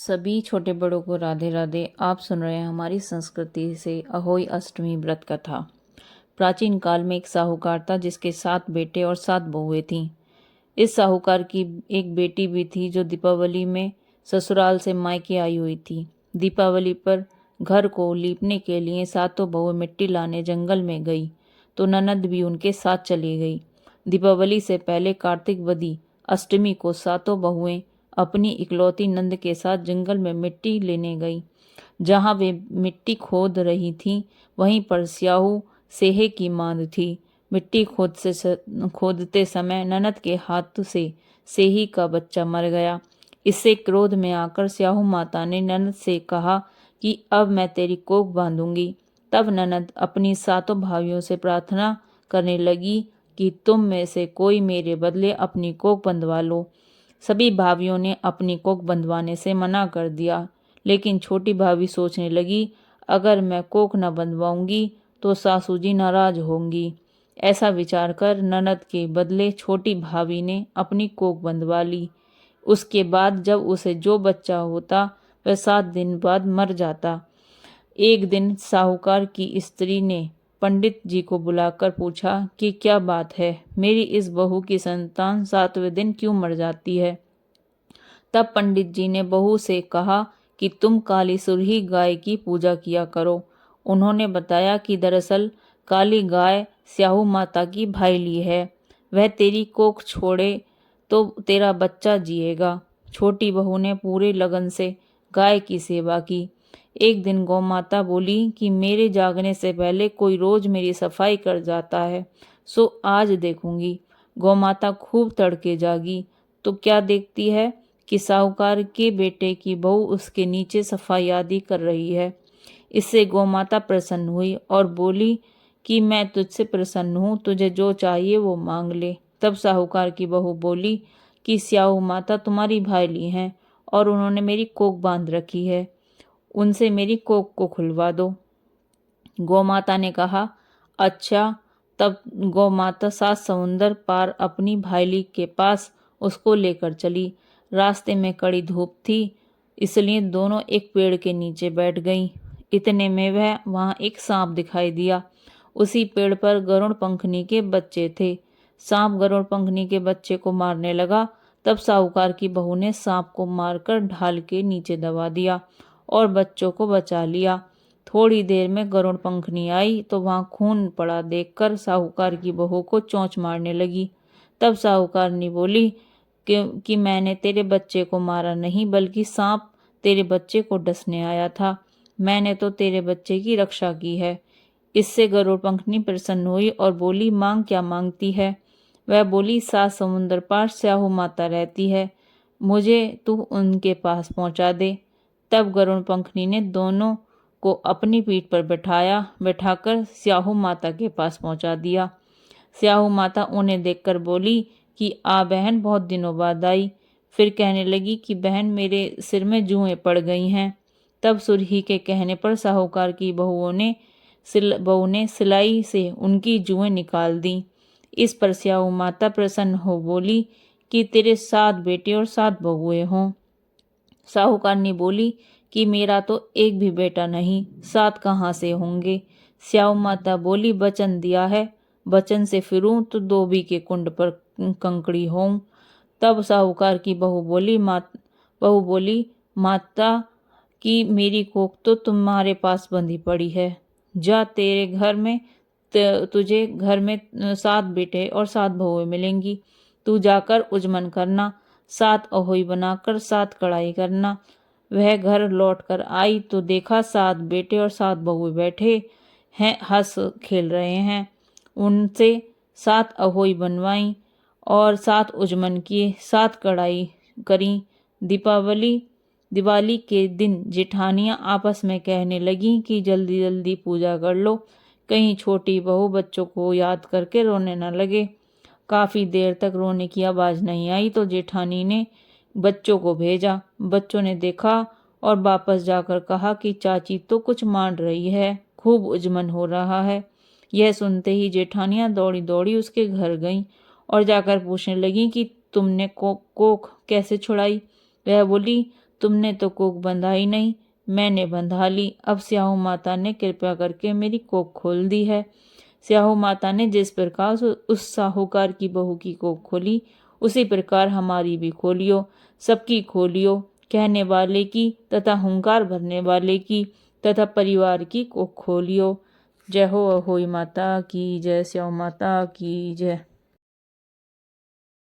सभी छोटे बड़ों को राधे राधे। आप सुन रहे हैं हमारी संस्कृति से अहोई अष्टमी व्रत कथा। प्राचीन काल में एक साहूकार था जिसके 7 बेटे और 7 बहुएं थीं। इस साहूकार की एक बेटी भी थी जो दीपावली में ससुराल से मायके आई हुई थी। दीपावली पर घर को लीपने के लिए 7 बहुएं मिट्टी लाने जंगल में गई तो ननद भी उनके साथ चली गई। दीपावली से पहले कार्तिक वदी अष्टमी को 7 बहुएं अपनी इकलौती नंद के साथ जंगल में मिट्टी लेने गई। जहां वे मिट्टी खोद रही थीं, वहीं पर स्याहू सेहे की मांद थी। मिट्टी खोदते समय ननद के हाथ से सेही का बच्चा मर गया। इससे क्रोध में आकर स्याहू माता ने ननद से कहा कि अब मैं तेरी कोख बांधूंगी। तब ननद अपनी 7 भाइयों से प्रार्थना करने लगी कि तुम में से कोई मेरे बदले अपनी कोख बंधवा लो। सभी भाभियों ने अपनी कोख बंधवाने से मना कर दिया, लेकिन छोटी भाभी सोचने लगी, अगर मैं कोख न बंधवाऊंगी तो सासू जी नाराज होंगी। ऐसा विचार कर ननद के बदले छोटी भाभी ने अपनी कोख बंधवा ली। उसके बाद जब उसे जो बच्चा होता वह 7 दिन बाद मर जाता। एक दिन साहूकार की स्त्री ने पंडित जी को बुलाकर पूछा कि क्या बात है, मेरी इस बहू की संतान 7वें दिन क्यों मर जाती है। तब पंडित जी ने बहू से कहा कि तुम काली सुरही गाय की पूजा किया करो। उन्होंने बताया कि दरअसल काली गाय स्याहू माता की भाईली है, वह तेरी कोख छोड़े तो तेरा बच्चा जिएगा। छोटी बहू ने पूरे लगन से गाय की सेवा की। एक दिन गौ माता बोली कि मेरे जागने से पहले कोई रोज मेरी सफाई कर जाता है, सो आज देखूंगी। गौ माता खूब तड़के जागी तो क्या देखती है कि साहूकार के बेटे की बहू उसके नीचे सफाई आदि कर रही है। इससे गौ माता प्रसन्न हुई और बोली कि मैं तुझसे प्रसन्न हूँ, तुझे जो चाहिए वो मांग ले। तब साहूकार की बहू बोली कि स्याहू माता तुम्हारी भाईली हैं और उन्होंने मेरी कोख बांध रखी है, उनसे मेरी कोख को खुलवा दो। गौ माता ने कहा, अच्छा। तब गौ माता 7 समुंदर पार अपनी भाईली के पास उसको लेकर चली। रास्ते में कड़ी धूप थी, इसलिए दोनों एक पेड़ के नीचे बैठ गईं। इतने में वह वहां एक सांप दिखाई दिया। उसी पेड़ पर गरुड़ पंखनी के बच्चे थे। सांप गरुड़ पंखनी के बच्चे को मारने लगा। तब साहूकार की बहू ने सांप को मारकर ढाल के नीचे दबा दिया और बच्चों को बचा लिया। थोड़ी देर में गरुड़ पंखनी आई तो वहां खून पड़ा देखकर साहूकार की बहू को चोंच मारने लगी। तब साहूकारनी बोली कि मैंने तेरे बच्चे को मारा नहीं, बल्कि सांप तेरे बच्चे को डसने आया था। मैंने तो तेरे बच्चे की रक्षा की है। इससे गरुड़ पंखनी प्रसन्न हुई और बोली, मांग क्या मांगती है। वह बोली, 7 समुंदर पार स्याहू माता रहती है, मुझे तू उनके पास पहुंचा दे। तब गरुड़ पंखनी ने दोनों को अपनी पीठ पर बैठाकर स्याहू माता के पास पहुंचा दिया। स्याहू माता उन्हें देखकर बोली कि आ बहन, बहुत दिनों बाद आई। फिर कहने लगी कि बहन, मेरे सिर में जुएं पड़ गई हैं। तब सुरही के कहने पर साहूकार की बहू ने सिलाई से उनकी जुएं निकाल दी। इस पर स्याहू माता प्रसन्न हो बोली कि तेरे 7 बेटे और 7 बहुएं हों। साहूकारनी बोली कि मेरा तो एक भी बेटा नहीं, 7 कहाँ से होंगे। स्याहू माता बोली, वचन दिया है, वचन से फिरूं तो धोबी के कुंड पर कंकड़ी होऊं। तब साहूकार की बहू बोली, माता की मेरी कोख तो तुम्हारे पास बंधी पड़ी है। जा, तेरे घर में तुझे घर में 7 बेटे और 7 बहुएं मिलेंगी। तू जाकर उजमन करना, 7 अहोई बनाकर 7 कढ़ाई करना। वह घर लौट कर आई तो देखा 7 बेटे और 7 बहुएं बैठे हैं, हंस खेल रहे हैं। उनसे 7 अहोई बनवाई और 7 उजमन किए, 7 कढ़ाई करी। दिवाली के दिन जेठानियां आपस में कहने लगी कि जल्दी जल्दी पूजा कर लो, कहीं छोटी बहू बच्चों को याद करके रोने न लगे। काफी देर तक रोने की आवाज नहीं आई तो जेठानी ने बच्चों को भेजा। बच्चों ने देखा और वापस जाकर कहा कि चाची तो कुछ मान रही है, खूब उजमन हो रहा है। यह सुनते ही जेठानियां दौड़ी दौड़ी उसके घर गईं और जाकर पूछने लगी कि तुमने कोख कैसे छुड़ाई। वह बोली, तुमने तो कोख बंधाई नहीं, मैंने बंधा ली। अब स्याहू माता ने कृपया करके मेरी कोख खोल दी है। स्याहू माता ने जिस प्रकार उस साहूकार की बहू की कोख खोली, उसी प्रकार हमारी भी खोलियो, सबकी खोलियो, कहने वाले की तथा हुंकार भरने वाले की तथा परिवार की कोख खोलियो। जय हो अहोई माता की जय, स्याहू माता की जय।